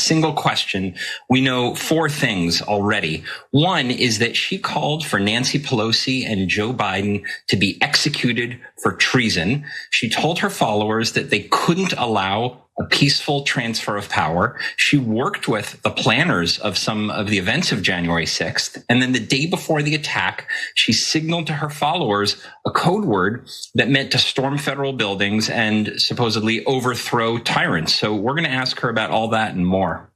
single question, we know 4 things already. One is that she called for Nancy Pelosi and Joe Biden to be executed for treason. She told her followers that they couldn't allow a peaceful transfer of power. She worked with the planners of some of the events of January 6th. And then the day before the attack, she signaled to her followers a code word that meant to storm federal buildings and supposedly overthrow tyrants. So we're going to ask her about all that and more.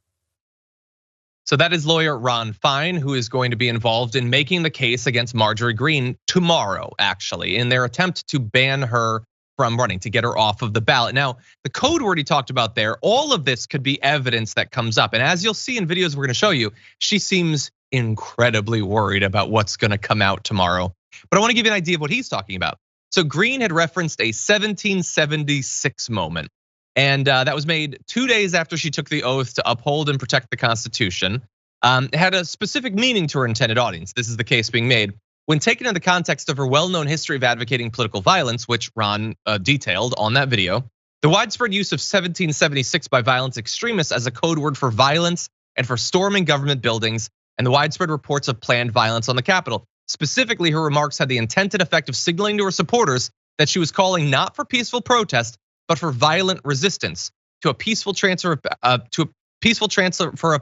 So that is lawyer Ron Fine, who is going to be involved in making the case against Marjorie Greene tomorrow, actually, in their attempt to ban her from running, to get her off of the ballot. Now, the code word he talked about there, all of this could be evidence that comes up. And as you'll see in videos we're gonna show you, she seems incredibly worried about what's gonna come out tomorrow. But I wanna give you an idea of what he's talking about. So Greene had referenced a 1776 moment. And that was made 2 days after she took the oath to uphold and protect the Constitution. It had a specific meaning to her intended audience. This is the case being made. When taken in the context of her well-known history of advocating political violence, which Ron detailed on that video, the widespread use of 1776 by violence extremists as a code word for violence and for storming government buildings, and the widespread reports of planned violence on the Capitol. Specifically, her remarks had the intended effect of signaling to her supporters that she was calling not for peaceful protest, but for violent resistance to a peaceful transfer of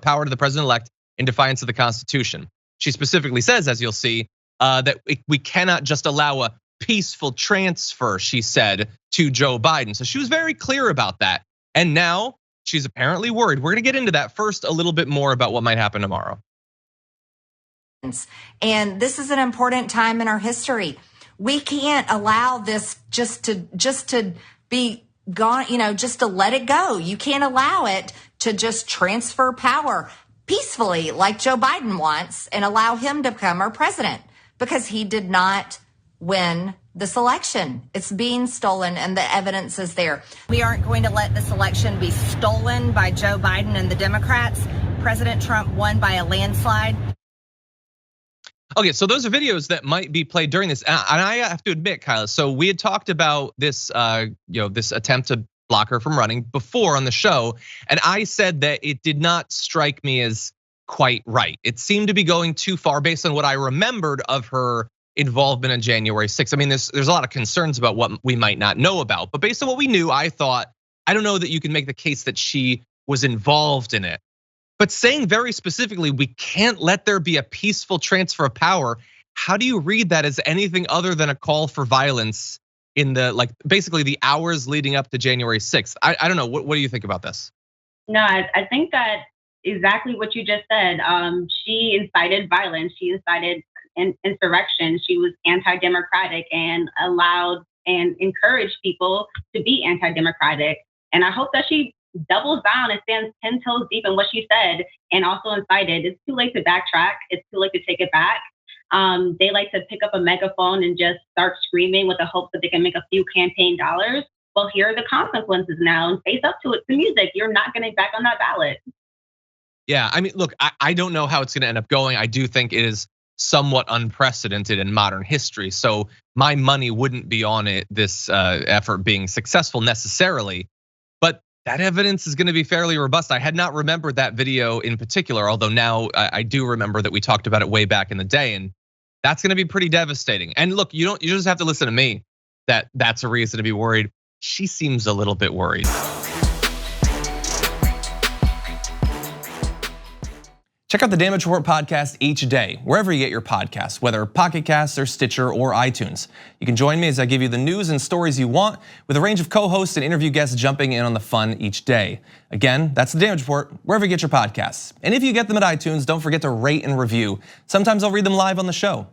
power to the president-elect in defiance of the Constitution. She specifically says, as you'll see, that we cannot just allow a peaceful transfer, she said, to Joe Biden. So she was very clear about that. And now she's apparently worried. We're gonna get into that. First, a little bit more about what might happen tomorrow. And this is an important time in our history. We can't allow this just to be gone, just to let it go. You can't allow it to just transfer power peacefully like Joe Biden wants and allow him to become our president, because he did not win this election. It's being stolen and the evidence is there. We aren't going to let this election be stolen by Joe Biden and the Democrats. President Trump won by a landslide. Okay, so those are videos that might be played during this. And I have to admit, Kyla, so we had talked about this, this attempt to block her from running before on the show. And I said that it did not strike me as quite right. It seemed to be going too far based on what I remembered of her involvement in January 6th. I mean, there's a lot of concerns about what we might not know about, but based on what we knew, I thought, I don't know that you can make the case that she was involved in it. But saying very specifically, we can't let there be a peaceful transfer of power. How do you read that as anything other than a call for violence in the, basically the hours leading up to January 6th? I don't know, what do you think about this? No, I think that exactly what you just said. She incited violence. She incited insurrection. She was anti-democratic and allowed and encouraged people to be anti-democratic. And I hope that she doubles down and stands 10 toes deep in what she said and also incited. It's too late to backtrack. It's too late to take it back. They like to pick up a megaphone and just start screaming with the hope that they can make a few campaign dollars. Well, here are the consequences now, and face up to it. The music, you're not getting back on that ballot. Yeah, I mean, look, I don't know how it's gonna end up going. I do think it is somewhat unprecedented in modern history. So my money wouldn't be on it, this effort being successful necessarily. But that evidence is gonna be fairly robust. I had not remembered that video in particular, although now I do remember that we talked about it way back in the day, and that's gonna be pretty devastating. And look, you just have to listen to me, that's a reason to be worried. She seems a little bit worried. Check out the Damage Report podcast each day, wherever you get your podcasts, whether Pocket Casts or Stitcher or iTunes. You can join me as I give you the news and stories you want, with a range of co-hosts and interview guests jumping in on the fun each day. Again, that's the Damage Report, wherever you get your podcasts. And if you get them at iTunes, don't forget to rate and review. Sometimes I'll read them live on the show.